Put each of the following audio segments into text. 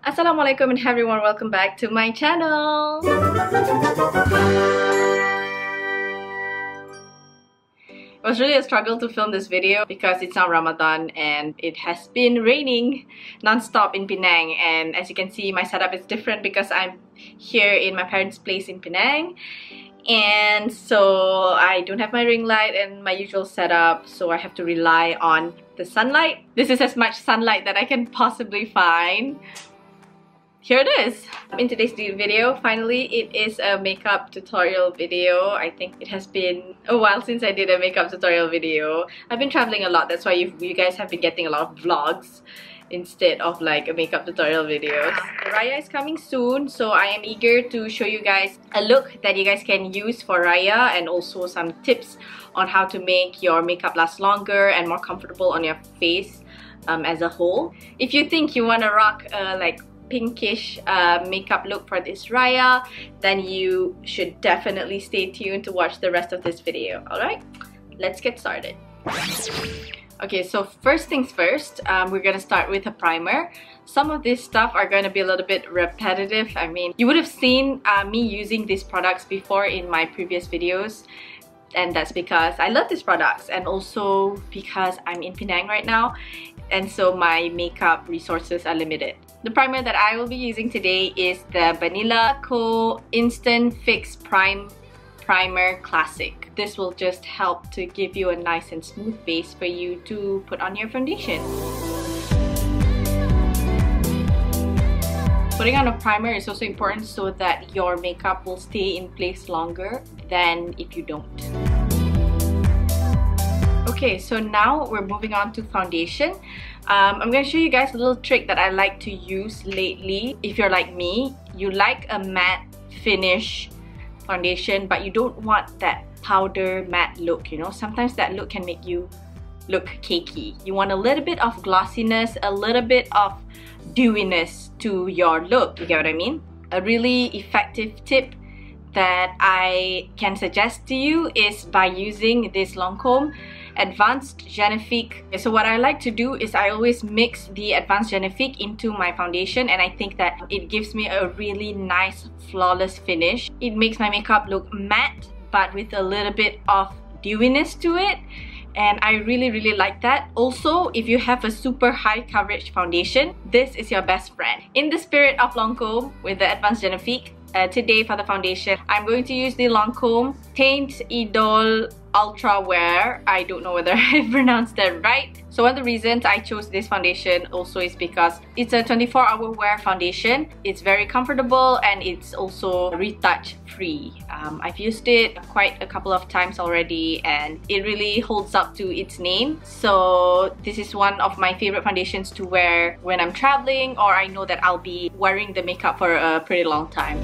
Assalamualaikum and everyone, welcome back to my channel. It was really a struggle to film this video because it's now Ramadan and it has been raining non-stop in Penang, and as you can see my setup is different because I'm here in my parents' place in Penang, and so I don't have my ring light and my usual setup, so I have to rely on the sunlight. This is as much sunlight that I can possibly find. Here it is! In today's video, finally, it is a makeup tutorial video. I think it has been a while since I did a makeup tutorial video. I've been traveling a lot, that's why you guys have been getting a lot of vlogs instead of like a makeup tutorial videos. Raya is coming soon, so I am eager to show you guys a look that you guys can use for Raya, and also some tips on how to make your makeup last longer and more comfortable on your face as a whole. If you think you want to rock like pinkish makeup look for this Raya, then you should definitely stay tuned to watch the rest of this video. Alright, let's get started. Okay, so first things first, we're gonna start with a primer. Some of this stuff are gonna be a little bit repetitive. I mean, you would have seen me using these products before in my previous videos, and that's because I love these products and also because I'm in Penang right now, and so my makeup resources are limited. The primer that I will be using today is the Banila Instant Fix Primer Classic. This will just help to give you a nice and smooth base for you to put on your foundation. Putting on a primer is also important so that your makeup will stay in place longer than if you don't. Okay, so now we're moving on to foundation. I'm going to show you guys a little trick that I like to use lately. If you're like me, you like a matte finish foundation but you don't want that powder matte look, you know. Sometimes that look can make you look cakey. You want a little bit of glossiness, a little bit of dewiness to your look, you get what I mean? A really effective tip that I can suggest to you is by using this Lancome Advanced Genefique. So what I like to do is I always mix the Advanced Genefique into my foundation, and I think that it gives me a really nice flawless finish. It makes my makeup look matte but with a little bit of dewiness to it, and I really like that. Also, if you have a super high coverage foundation, this is your best friend. In the spirit of Lancome with the Advanced Genefique, today for the foundation, I'm going to use the Lancome Teint Idole Ultra Wear. I don't know whether I pronounced that right. So one of the reasons I chose this foundation also is because it's a 24-hour wear foundation. It's very comfortable and it's also retouch free. I've used it quite a couple of times already and it really holds up to its name. So this is one of my favorite foundations to wear when I'm traveling or I know that I'll be wearing the makeup for a pretty long time.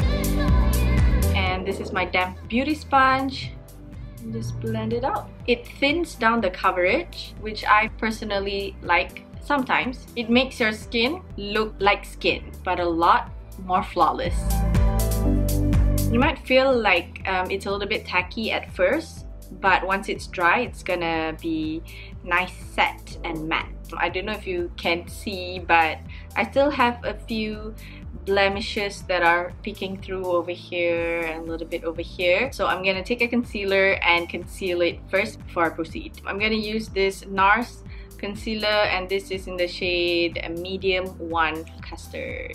And this is my damp beauty sponge. Just blend it out. It thins down the coverage, which I personally like sometimes. It makes your skin look like skin, but a lot more flawless. You might feel like it's a little bit tacky at first, but once it's dry, it's gonna be nice, set, and matte. I don't know if you can see, but I still have a few blemishes that are peeking through over here and a little bit over here. So I'm gonna take a concealer and conceal it first before I proceed. I'm gonna use this NARS concealer, and this is in the shade Medium 1 Custard.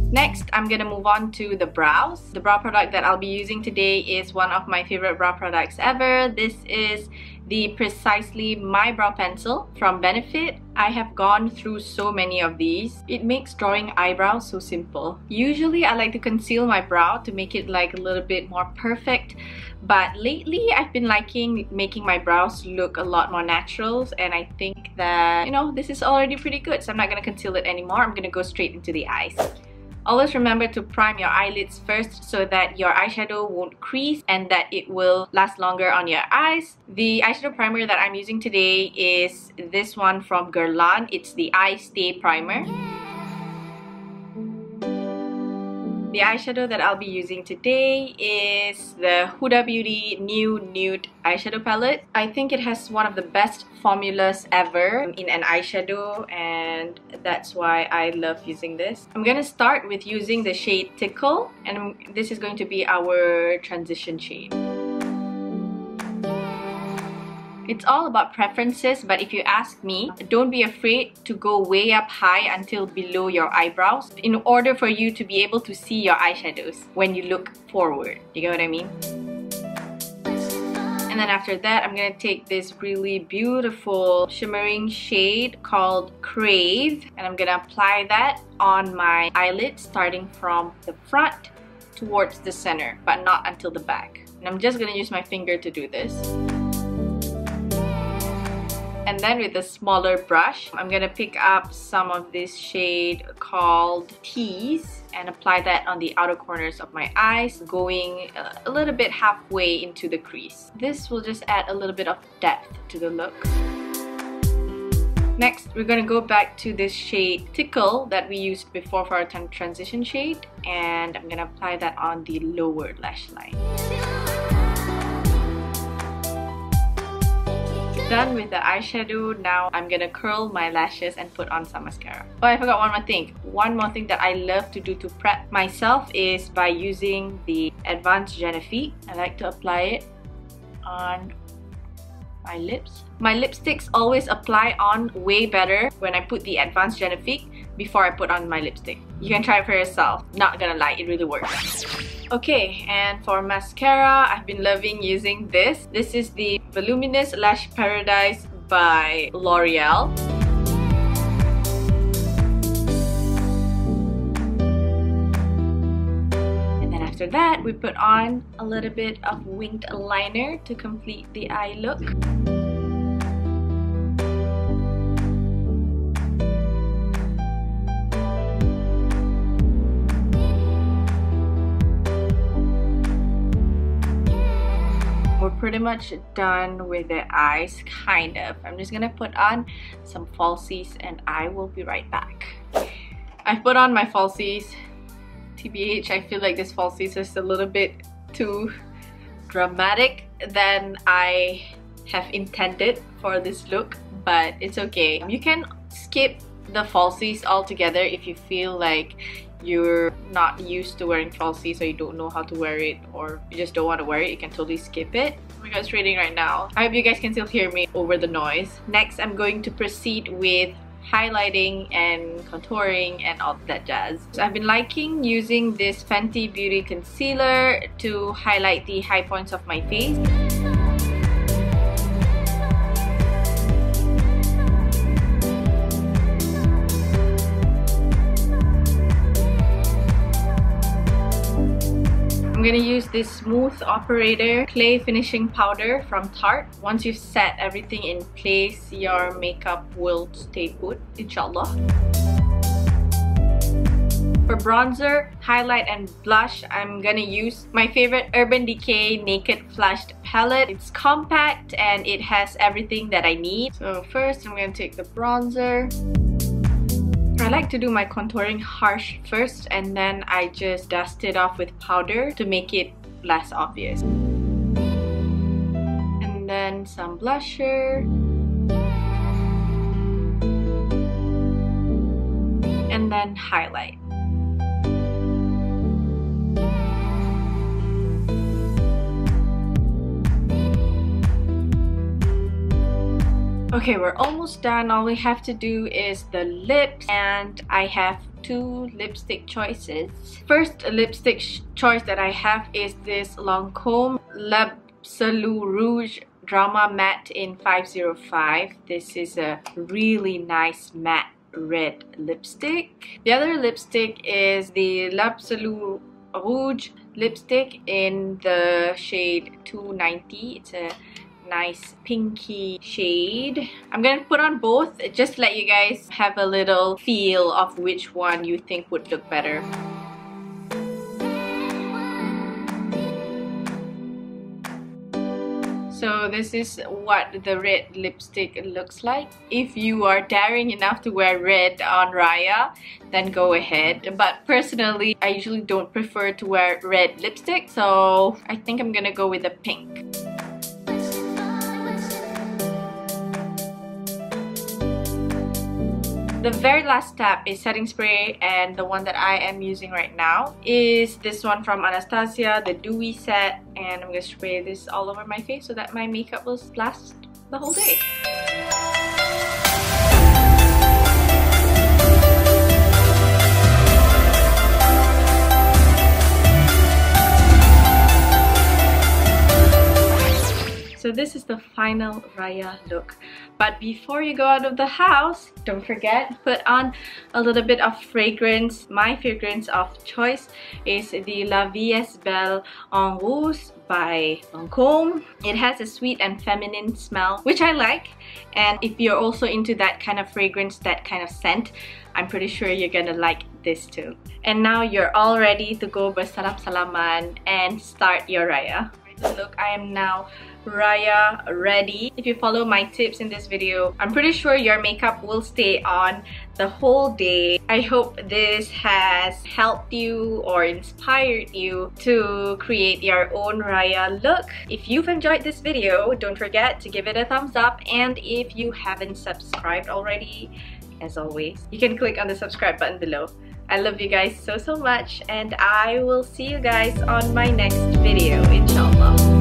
Next, I'm gonna move on to the brows. The brow product that I'll be using today is one of my favorite brow products ever. This is the Precisely My Brow Pencil from Benefit. I have gone through so many of these. It makes drawing eyebrows so simple. Usually I like to conceal my brow to make it like a little bit more perfect, but lately I've been liking making my brows look a lot more natural, and I think that, you know, this is already pretty good, so I'm not gonna conceal it anymore. I'm gonna go straight into the eyes. Always remember to prime your eyelids first so that your eyeshadow won't crease and that it will last longer on your eyes. The eyeshadow primer that I'm using today is this one from Guerlain. It's the Eye Stay Primer. The eyeshadow that I'll be using today is the Huda Beauty New Nude eyeshadow palette. I think it has one of the best formulas ever in an eyeshadow, and that's why I love using this. I'm gonna start with using the shade Tickle, and this is going to be our transition shade. It's all about preferences, but if you ask me, don't be afraid to go way up high until below your eyebrows in order for you to be able to see your eyeshadows when you look forward. You get what I mean? And then after that, I'm gonna take this really beautiful shimmering shade called Crave, and I'm gonna apply that on my eyelid starting from the front towards the center, but not until the back. And I'm just gonna use my finger to do this. And then with a smaller brush, I'm gonna pick up some of this shade called Tease and apply that on the outer corners of my eyes, going a little bit halfway into the crease. This will just add a little bit of depth to the look. Next, we're gonna go back to this shade Tickle that we used before for our transition shade, and I'm gonna apply that on the lower lash line. Done with the eyeshadow, now I'm gonna curl my lashes and put on some mascara. Oh, I forgot one more thing. One more thing that I love to do to prep myself is by using the Advanced Genefique. I like to apply it on my lips. My lipsticks always apply on way better when I put the Advanced Genefique before I put on my lipstick. You can try it for yourself. Not gonna lie, it really works. Okay, and for mascara, I've been loving using this. This is the Voluminous Lash Paradise by Loreal. And then after that, we put on a little bit of winged liner to complete the eye look. We're pretty much done with the eyes, kind of. I'm just gonna put on some falsies and I will be right back. I've put on my falsies. TBH, I feel like this falsies is a little bit too dramatic than I have intended for this look, but it's okay. You can skip the falsies altogether if you feel like you're not used to wearing falsies or you don't know how to wear it, or you just don't want to wear it. You can totally skip it. Oh my god, it's raining right now. I hope you guys can still hear me over the noise. Next, I'm going to proceed with highlighting and contouring and all that jazz. So I've been liking using this Fenty Beauty Concealer to highlight the high points of my face. I'm gonna use this Smooth Operator Clay Finishing Powder from Tarte. Once you've set everything in place, your makeup will stay put, inshallah. For bronzer, highlight and blush, I'm gonna use my favorite Urban Decay Naked Flushed palette. It's compact and it has everything that I need. So first, I'm gonna take the bronzer. I like to do my contouring harsh first, and then I just dust it off with powder to make it less obvious. And then some blusher. And then highlight. Okay, we're almost done. All we have to do is the lips, and I have two lipstick choices. First lipstick choice that I have is this Lancome L'Absolu Rouge Drama Matte in 505. This is a really nice matte red lipstick. The other lipstick is the L'Absolu Rouge lipstick in the shade 290. It's a nice pinky shade. I'm gonna put on both just to let you guys have a little feel of which one you think would look better. So this is what the red lipstick looks like. If you are daring enough to wear red on Raya, then go ahead. But personally, I usually don't prefer to wear red lipstick, so I think I'm gonna go with the pink. The very last step is setting spray, and the one that I am using right now is this one from Anastasia, the Dewy set, and I'm gonna spray this all over my face so that my makeup will last the whole day. So this is the final Raya look. But before you go out of the house, don't forget, put on a little bit of fragrance. My fragrance of choice is the La Vie est Belle en Rose by Lancome. It has a sweet and feminine smell, which I like. And if you're also into that kind of fragrance, that kind of scent, I'm pretty sure you're gonna like this too. And now you're all ready to go bersalam-salaman and start your Raya. Look, I am now Raya ready. If you follow my tips in this video, I'm pretty sure your makeup will stay on the whole day. I hope this has helped you or inspired you to create your own Raya look. If you've enjoyed this video, don't forget to give it a thumbs up, and if you haven't subscribed already, as always, you can click on the subscribe button below. I love you guys so much, and I will see you guys on my next video, inshallah.